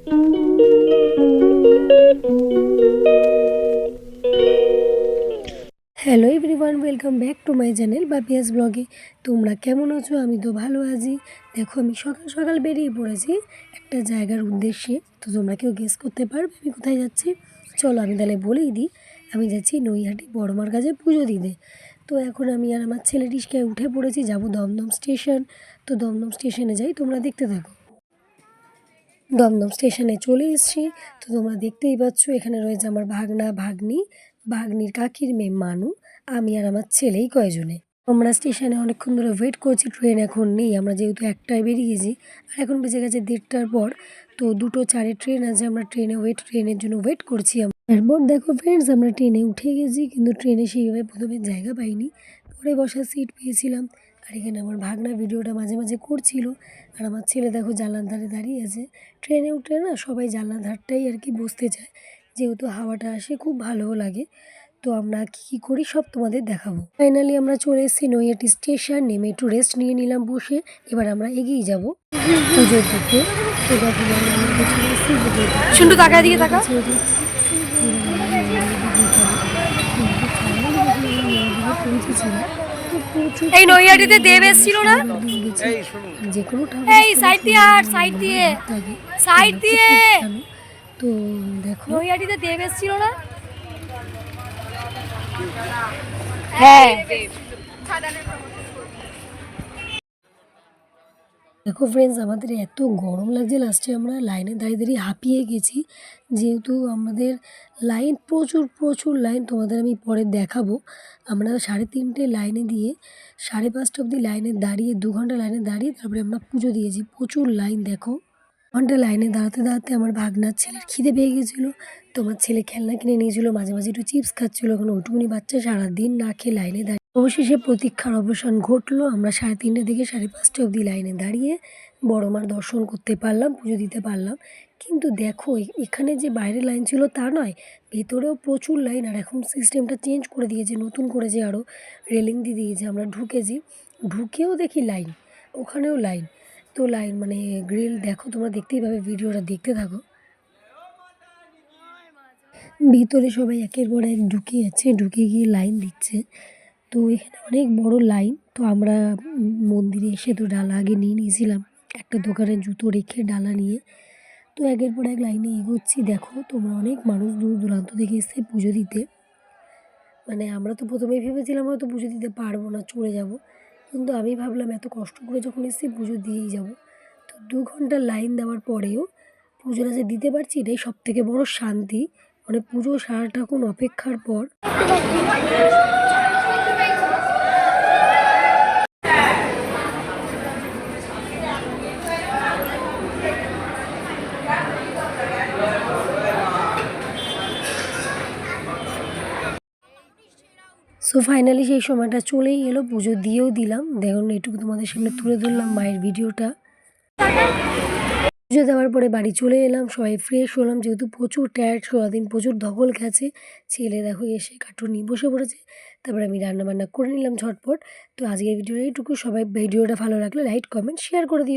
Hello everyone, welcome back to my channel Bapiyas ব্লগে। তোমরা কেমন আছো? আমি তো ভালো আছি। দেখো, আমি সকাল সকাল বেরিয়ে পড়েছি একটা জায়গার উদ্দেশ্যে। তো তোমরা কেউ গেস করতে পারবে আমি কোথায় যাচ্ছি? চলো আমি তাহলে বলেই দিই। আমি যাচ্ছি নৈহাটি বড়মার কাছে পুজো দিতে। তো এখন আমি আর আমার ছেলে রিস্কায় উঠে পড়েছি, যাবো দমদম স্টেশন। তো দমদম স্টেশনে যাই, তোমরা দেখতে থাকো। দমদম স্টেশনে চলে এসেছি। তো তোমরা দেখতেই পাচ্ছ, এখানে রয়েছে আমার ভাগনা, ভাগ্নি, ভাগ্নির কাকির মেয়ে মানু, আমি আর আমার ছেলেই কয়জনে। আমরা স্টেশনে অনেকক্ষণ ধরে ওয়েট করছি, ট্রেন এখন নেই। আমরা যেহেতু একটায় বেরিয়েছি আর এখন বেজে গেছে 1:30টার পর। তো 2:04-এ ট্রেন আছে, আমরা ট্রেনের জন্য ওয়েট করছি। এরপর দেখো ফ্রেন্ডস, আমরা ট্রেনে উঠে গেছি, কিন্তু ট্রেনে সেইভাবে প্রথমে জায়গা পাইনি, পরে বসার সিট পেয়েছিলাম। আর এখানে আমার ভাগনা ভিডিওটা মাঝে মাঝে করছিল, আর আমার ছেলে দেখো জানলার ধারে দাঁড়িয়ে আছে। ট্রেনে উঠলে না সবাই জানলার ধারটাই আর কি বসতে চায়, যেহেতু হাওয়াটা আসে, খুব ভালোও লাগে। তো আমরা কী করি সব তোমাদের দেখাবো। ফাইনালি আমরা চলে এসেছি নৈহাটি স্টেশন, নেমে একটু রেস্ট নিয়ে নিলাম বসে। এবার আমরা এগিয়ে যাব পুজোর দিকে। তো দেখো শুনটু তাকায় দিকে তাকা। এই নৈহাটিতে দেব এসেছিল না? যে কোনো এই সাইড দিয়ে আর সাইড দিয়ে সাইড দিয়ে তো দেখো নৈহাটিতে দেব এসেছিল না? হ্যাঁ, দেখো ফ্রেন্ডস, আমাদের এত গরম লাগছে, লাস্টে আমরা লাইনে দাঁড়িয়ে দাঁড়িয়ে হাঁপিয়ে গেছি। যেহেতু আমাদের লাইন প্রচুর প্রচুর লাইন, তোমাদের আমি পরে দেখাবো। আমরা 3:30 লাইনে দিয়ে 5:30 অবধি লাইনে দাঁড়িয়ে 2 ঘন্টা লাইনে দাঁড়িয়ে তারপরে আমরা পুজো দিয়েছি। প্রচুর লাইন দেখো। ঘন্টা লাইনে দাঁড়াতে দাঁড়াতে আমার ভাগনার ছেলের খিদে পেয়ে গেছিলো। তো আমার ছেলে খেলনা কিনে নিয়েছিল, মাঝে মাঝে একটু চিপস খাচ্ছিলো। এখন ওটুকুনি বাচ্চা সারাদিন না খেয়ে লাইনে দাঁড়িয়ে। অবশেষে প্রতীক্ষার অবসান ঘটলো। আমরা 3:30 থেকে 5:30 অবধি লাইনে দাঁড়িয়ে বড় মার দর্শন করতে পারলাম, পুজো দিতে পারলাম। কিন্তু দেখো, এখানে যে বাইরে লাইন ছিল তা নয়, ভেতরেও প্রচুর লাইন। আর এখন সিস্টেমটা চেঞ্জ করে দিয়েছে, নতুন করে যে আরও রেলিং দিয়ে দিয়েছে। আমরা ঢুকেছি, ঢুকেও দেখি লাইন, ওখানেও লাইন। তো লাইন মানে গ্রিল দেখো, তোমরা দেখতেই পাবে, ভিডিওটা দেখতে থাকো। ভিতরে সবাই একের পর এক ঢুকে যাচ্ছে, ঢুকে গিয়ে লাইন দিচ্ছে। তো এখানে অনেক বড় লাইন। তো আমরা মন্দিরে এসে তো ডালা আগে নিয়ে নিয়েছিলাম, একটা দোকানে জুতো রেখে ডালা নিয়ে। তো একের পর এক লাইনে এগোচ্ছি। দেখো তোমরা, অনেক মানুষ দূর দূরান্ত থেকে এসে পুজো দিতে। মানে আমরা তো প্রথমেই ভেবেছিলাম হয়তো পুজো দিতে পারবো না, চলে যাব। কিন্তু আমি ভাবলাম এত কষ্ট করে যখন এসেছি পুজো দিয়েই যাব। তো 2 ঘন্টা লাইন দেওয়ার পরেও পুজোটা যে দিতে পারছি, এটাই সবথেকে বড় শান্তি। মানে পুজো সারাটাক্ষণ অপেক্ষার পর সো ফাইনালি সেই সময়টা চলেই এলো, পুজো দিয়েও দিলাম। দেখুন, এটুকু তোমাদের সামনে তুলে ধরলাম মায়ের ভিডিওটা। পুজো দেওয়ার পরে বাড়ি চলে এলাম, সবাই ফ্রেশ হলাম, যেহেতু প্রচুর টায়ার্ড, সারাদিন প্রচুর ধকল গেছে। ছেলে দেখো এসে কার্টুন নিয়ে বসে পড়েছে। তারপরে আমি রান্নাবান্না করে নিলাম ঝটপট। তো আজকের ভিডিওটা এইটুকু। সবাই ভিডিওটা ভালো লাগলে লাইক, কমেন্ট, শেয়ার করে দিও।